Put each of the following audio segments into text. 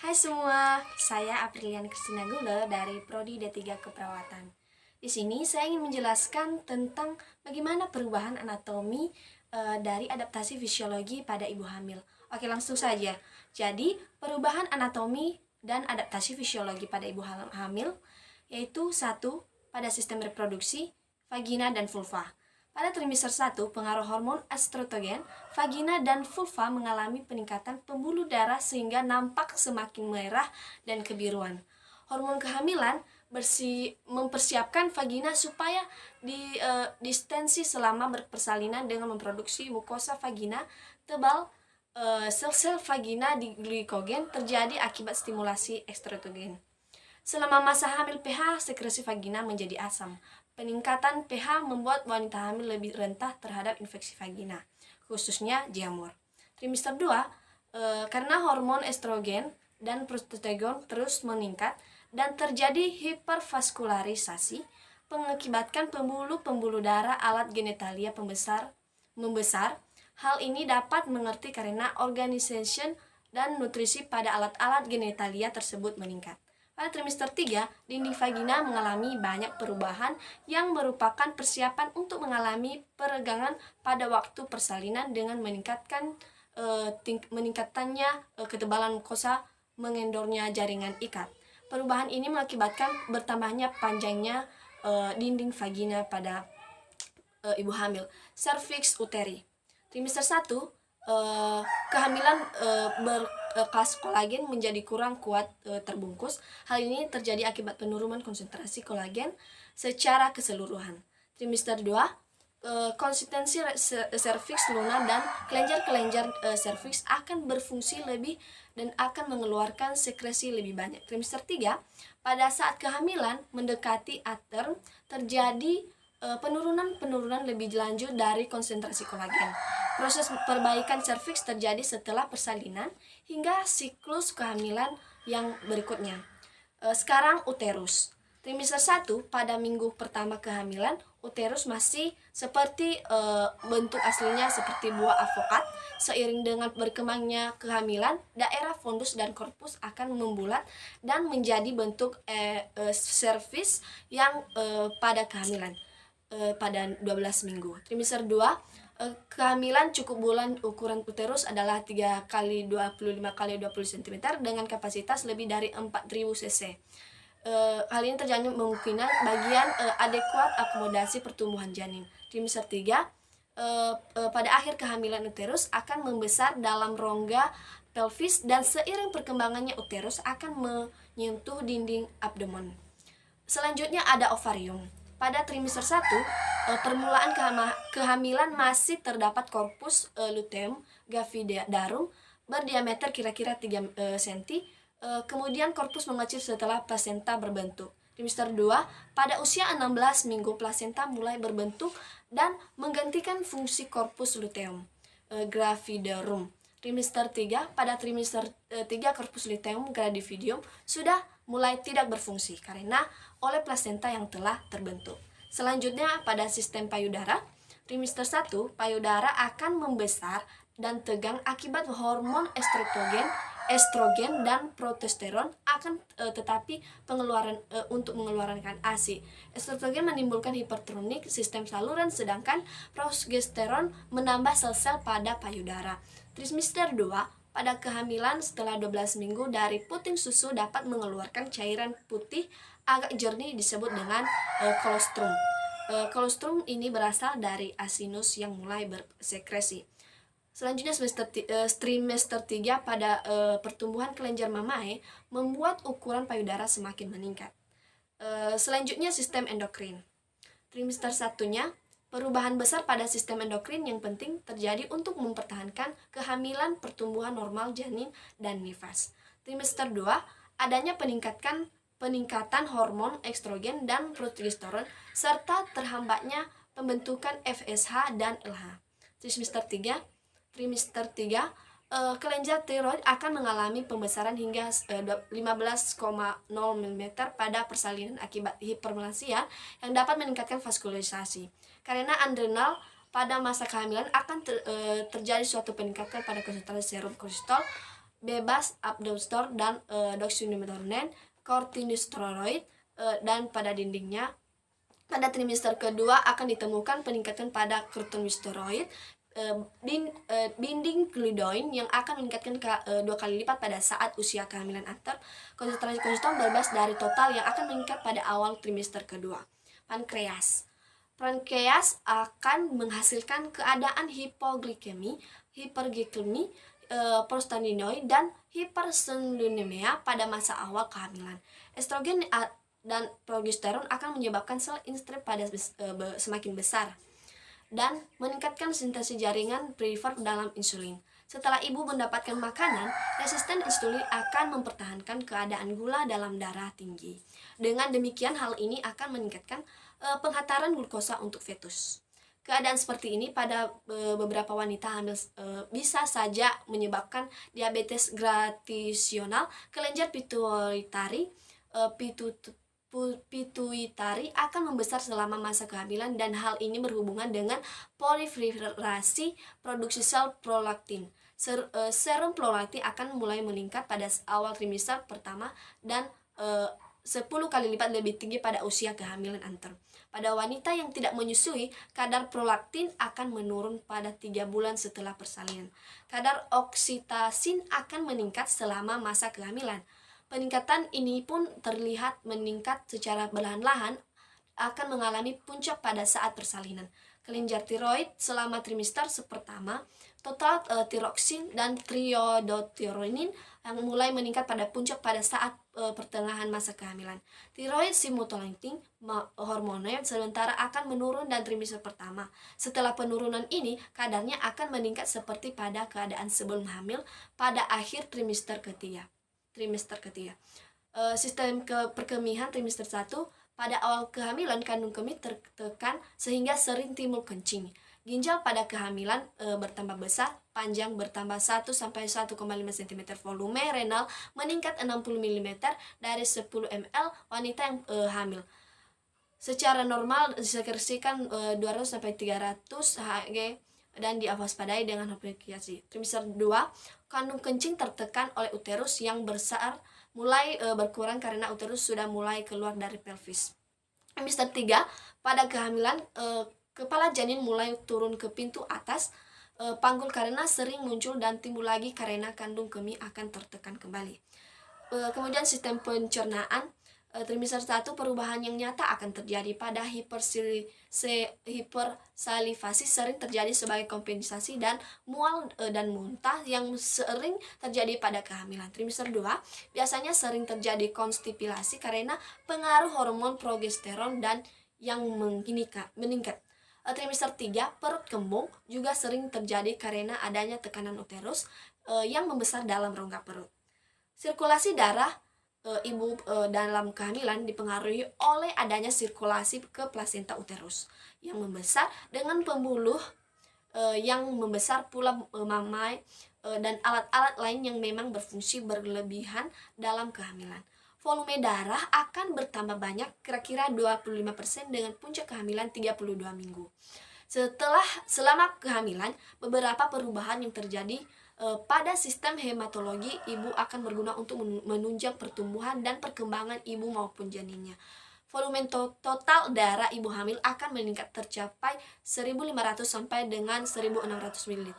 Hai semua, saya Aprilian Kristina Gule dari Prodi D3 Keperawatan. Di sini saya ingin menjelaskan tentang bagaimana perubahan anatomi dari adaptasi fisiologi pada ibu hamil. Oke, langsung saja. Jadi, perubahan anatomi dan adaptasi fisiologi pada ibu hamil yaitu satu, pada sistem reproduksi, vagina dan vulva. Pada trimester 1, pengaruh hormon estrogen, vagina dan vulva mengalami peningkatan pembuluh darah sehingga nampak semakin merah dan kebiruan. Hormon kehamilan mempersiapkan vagina supaya distensi selama berpersalinan dengan memproduksi mukosa vagina tebal. Sel-sel vagina di glikogen terjadi akibat stimulasi estrogen. Selama masa hamil pH sekresi vagina menjadi asam. Peningkatan pH membuat wanita hamil lebih rentan terhadap infeksi vagina, khususnya jamur. Trimester 2, karena hormon estrogen dan progesteron terus meningkat dan terjadi hipervaskularisasi, mengakibatkan pembuluh darah alat genitalia membesar. Hal ini dapat mengerti karena organisasi dan nutrisi pada alat-alat genitalia tersebut meningkat. Pada trimester 3, dinding vagina mengalami banyak perubahan yang merupakan persiapan untuk mengalami peregangan pada waktu persalinan dengan meningkatannya ketebalan mukosa mengendornya jaringan ikat. Perubahan ini mengakibatkan bertambahnya panjangnya dinding vagina pada ibu hamil. Cervix uteri. Trimester 1, kehamilan kelas kolagen menjadi kurang kuat terbungkus. Hal ini terjadi akibat penurunan konsentrasi kolagen secara keseluruhan. Trimester 2, konsistensi serviks lunak dan kelenjar-kelenjar serviks akan berfungsi lebih dan akan mengeluarkan sekresi lebih banyak. Trimester 3, pada saat kehamilan mendekati term terjadi penurunan lebih lanjut dari konsentrasi kolagen. Proses perbaikan serviks terjadi setelah persalinan hingga siklus kehamilan yang berikutnya. Sekarang uterus. Trimester 1, pada minggu pertama kehamilan, uterus masih seperti bentuk aslinya seperti buah avokat. Seiring dengan berkembangnya kehamilan, daerah fundus dan korpus akan membulat dan menjadi bentuk serviks yang pada kehamilan pada 12 minggu. Trimester 2, kehamilan cukup bulan ukuran uterus adalah 3 kali 25 kali 20 cm dengan kapasitas lebih dari 4000 cc. Hal ini terjadi memungkinkan bagian adekuat akomodasi pertumbuhan janin. Trimester 3, pada akhir kehamilan uterus akan membesar dalam rongga pelvis dan seiring perkembangannya uterus akan menyentuh dinding abdomen. Selanjutnya ada ovarium. Pada trimester 1, permulaan kehamilan masih terdapat korpus luteum gravidarum berdiameter kira-kira 3 cm. Kemudian korpus mengecil setelah plasenta berbentuk. Trimester 2, pada usia 16 minggu plasenta mulai berbentuk dan menggantikan fungsi korpus luteum gravidarum. Trimester 3, pada trimester 3 korpus luteum gravidium sudah mulai tidak berfungsi karena oleh plasenta yang telah terbentuk. Selanjutnya pada sistem payudara. Trimester 1, payudara akan membesar dan tegang akibat hormon estrogen dan progesteron akan tetapi untuk mengeluarkan ASI. Estrogen menimbulkan hipertonik sistem saluran sedangkan progesteron menambah sel-sel pada payudara. Trimester 2, pada kehamilan setelah 12 minggu dari puting susu dapat mengeluarkan cairan putih agak jernih disebut dengan kolostrum. Kolostrum ini berasal dari asinus yang mulai bersekresi. Selanjutnya trimester 3, pada pertumbuhan kelenjar mamae membuat ukuran payudara semakin meningkat. Selanjutnya sistem endokrin. Trimester 1-nya, perubahan besar pada sistem endokrin yang penting terjadi untuk mempertahankan kehamilan, pertumbuhan normal janin dan nifas. Trimester 2, adanya peningkatan hormon estrogen dan progesteron serta terhambatnya pembentukan FSH dan LH. Trimester 3, kelenjar tiroid akan mengalami pembesaran hingga 15,0 mm pada persalinan akibat hiperplasia yang dapat meningkatkan vaskularisasi. Karena adrenal pada masa kehamilan akan terjadi suatu peningkatan pada konsentrasi serum kortisol bebas aldosterone dan deoxynitrone, corticosteroid, dan pada dindingnya pada trimester kedua akan ditemukan peningkatan pada corticosteroid, dinding glidoin yang akan meningkatkan 2 kali lipat pada saat usia kehamilan antar. Konsentrasi kolesterol bebas dari total yang akan meningkat pada awal trimester kedua. Pankreas akan menghasilkan keadaan hipoglikemi, hiperglikemi, prostaglandinoid, dan hipersendinemia pada masa awal kehamilan. Estrogen dan progesteron akan menyebabkan sel insulin pada semakin besar dan meningkatkan sintesis jaringan prefer dalam insulin. Setelah ibu mendapatkan makanan, resisten insulin akan mempertahankan keadaan gula dalam darah tinggi. Dengan demikian, hal ini akan meningkatkan penghantaran glukosa untuk fetus. Keadaan seperti ini pada beberapa wanita hamil bisa saja menyebabkan diabetes gestasional, kelenjar pituitari akan membesar selama masa kehamilan, dan hal ini berhubungan dengan proliferasi produksi sel prolaktin. Serum prolaktin akan mulai meningkat pada awal trimester pertama dan 10 kali lipat lebih tinggi pada usia kehamilan antar. Pada wanita yang tidak menyusui, kadar prolaktin akan menurun pada 3 bulan setelah persalinan. Kadar oksitosin akan meningkat selama masa kehamilan. Peningkatan ini pun terlihat meningkat secara perlahan-lahan, akan mengalami puncak pada saat persalinan. Kelenjar tiroid selama trimester pertama, total tiroksin dan triodotironin yang mulai meningkat pada puncak pada saat pertengahan masa kehamilan. Tiroid stimulating hormonnya sementara akan menurun dan trimester pertama. Setelah penurunan ini, kadarnya akan meningkat seperti pada keadaan sebelum hamil pada akhir trimester ketiga. Sistem perkemihan trimester 1, pada awal kehamilan kandung kemih tertekan sehingga sering timbul kencing. Ginjal pada kehamilan bertambah besar, panjang bertambah 1 sampai 1,5 cm, volume renal meningkat 60 mm dari 10 ml wanita yang hamil. Secara normal disekresikan 200 sampai 300 Hg dan diwaspadai dengan aplikasi. Trimester 2, kandung kencing tertekan oleh uterus yang besar mulai berkurang karena uterus sudah mulai keluar dari pelvis. Trimester 3, pada kehamilan kepala janin mulai turun ke pintu atas panggul karena sering muncul dan timbul lagi karena kandung kemih akan tertekan kembali. Kemudian sistem pencernaan. Trimester 1, perubahan yang nyata akan terjadi pada hipersalivasi sering terjadi sebagai kompensasi dan mual dan muntah yang sering terjadi pada kehamilan. Trimester 2, biasanya sering terjadi konstipasi karena pengaruh hormon progesteron dan yang meningkat. Trimester 3, perut kembung juga sering terjadi karena adanya tekanan uterus yang membesar dalam rongga perut. Sirkulasi darah ibu dalam kehamilan dipengaruhi oleh adanya sirkulasi ke plasenta uterus yang membesar dengan pembuluh yang membesar pula mamai dan alat-alat lain yang memang berfungsi berlebihan dalam kehamilan. Volume darah akan bertambah banyak, kira-kira 25% dengan puncak kehamilan 32 minggu. Selama kehamilan, beberapa perubahan yang terjadi pada sistem hematologi ibu akan berguna untuk menunjang pertumbuhan dan perkembangan ibu maupun janinnya. Volume total darah ibu hamil akan meningkat tercapai 1.500 sampai dengan 1.600 ml.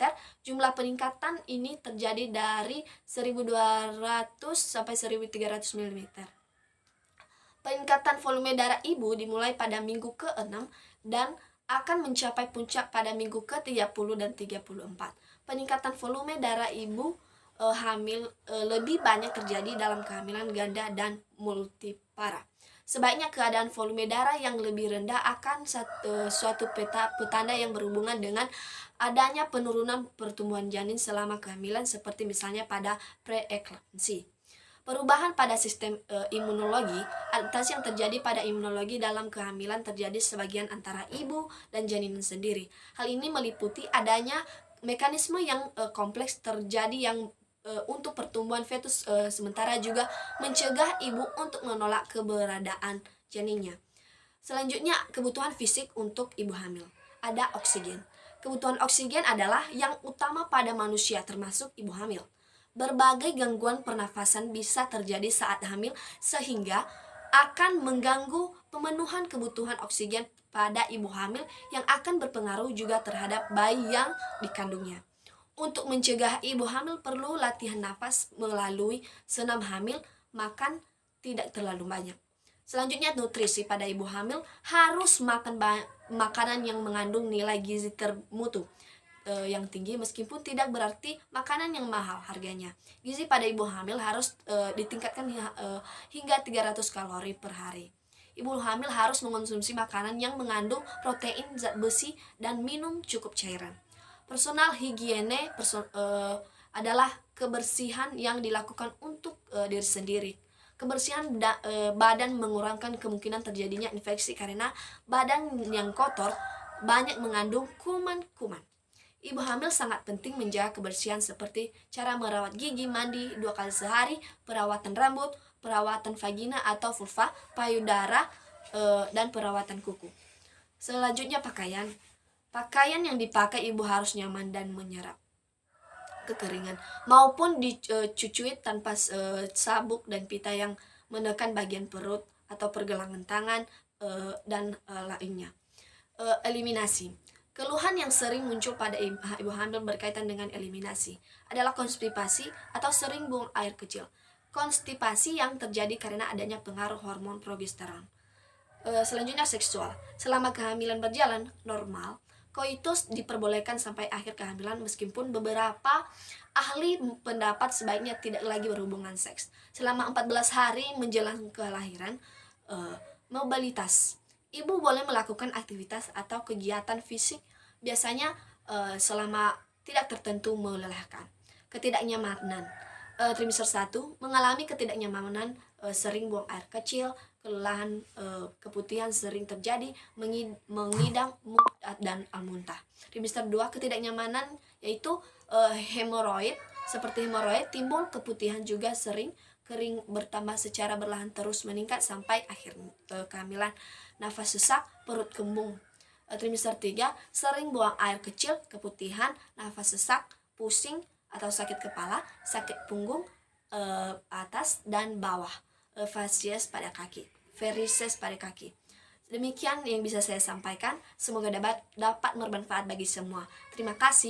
Jumlah peningkatan ini terjadi dari 1.200 sampai 1.300 ml. Peningkatan volume darah ibu dimulai pada minggu ke-6 dan akan mencapai puncak pada minggu ke-30 dan 34. Peningkatan volume darah ibu hamil lebih banyak terjadi dalam kehamilan ganda dan multipara. Sebaiknya keadaan volume darah yang lebih rendah akan suatu petanda yang berhubungan dengan adanya penurunan pertumbuhan janin selama kehamilan, seperti misalnya pada preeklamsi. Perubahan pada sistem imunologi. Adaptasi yang terjadi pada imunologi dalam kehamilan terjadi sebagian antara ibu dan janin sendiri. Hal ini meliputi adanya mekanisme yang kompleks terjadi yang untuk pertumbuhan fetus, sementara juga mencegah ibu untuk menolak keberadaan janinnya. Selanjutnya, kebutuhan fisik untuk ibu hamil. Ada oksigen. Kebutuhan oksigen adalah yang utama pada manusia termasuk ibu hamil. Berbagai gangguan pernafasan bisa terjadi saat hamil sehingga akan mengganggu pemenuhan kebutuhan oksigen pada ibu hamil yang akan berpengaruh juga terhadap bayi yang dikandungnya. Untuk mencegah ibu hamil perlu latihan nafas melalui senam hamil, makan tidak terlalu banyak. Selanjutnya nutrisi pada ibu hamil harus makan makanan yang mengandung nilai gizi termutu yang tinggi meskipun tidak berarti makanan yang mahal harganya. Gizi pada ibu hamil harus ditingkatkan hingga 300 kalori per hari. Ibu hamil harus mengonsumsi makanan yang mengandung protein, zat besi, dan minum cukup cairan. Personal higiene adalah kebersihan yang dilakukan untuk diri sendiri. Kebersihan badan mengurangkan kemungkinan terjadinya infeksi karena badan yang kotor banyak mengandung kuman-kuman. Ibu hamil sangat penting menjaga kebersihan seperti cara merawat gigi, mandi 2 kali sehari, perawatan rambut, perawatan vagina atau vulva, payudara, dan perawatan kuku. Selanjutnya pakaian. Pakaian yang dipakai ibu harus nyaman dan menyerap kekeringan maupun dicuci tanpa sabuk dan pita yang menekan bagian perut atau pergelangan tangan dan lainnya. Eliminasi. Keluhan yang sering muncul pada ibu hamil berkaitan dengan eliminasi adalah konstipasi atau sering buang air kecil. Konstipasi yang terjadi karena adanya pengaruh hormon progesteron. Selanjutnya seksual. Selama kehamilan berjalan normal, koitus diperbolehkan sampai akhir kehamilan meskipun beberapa ahli pendapat sebaiknya tidak lagi berhubungan seks. Selama 14 hari menjelang kelahiran, mobilitas. Ibu boleh melakukan aktivitas atau kegiatan fisik biasanya selama tidak tertentu melelahkan. Ketidaknyamanan. Trimester 1 mengalami ketidaknyamanan, sering buang air kecil, kelelahan, keputihan sering terjadi, mengidang, dan muntah. Trimester 2 ketidaknyamanan yaitu hemoroid, seperti hemoroid timbul, keputihan juga sering, kering bertambah secara berlahan terus meningkat sampai akhir kehamilan, nafas sesak, perut kembung. Trimester 3 sering buang air kecil, keputihan, nafas sesak, pusing atau sakit kepala, sakit punggung atas dan bawah, varises pada kaki. Demikian yang bisa saya sampaikan, semoga dapat bermanfaat bagi semua. Terima kasih.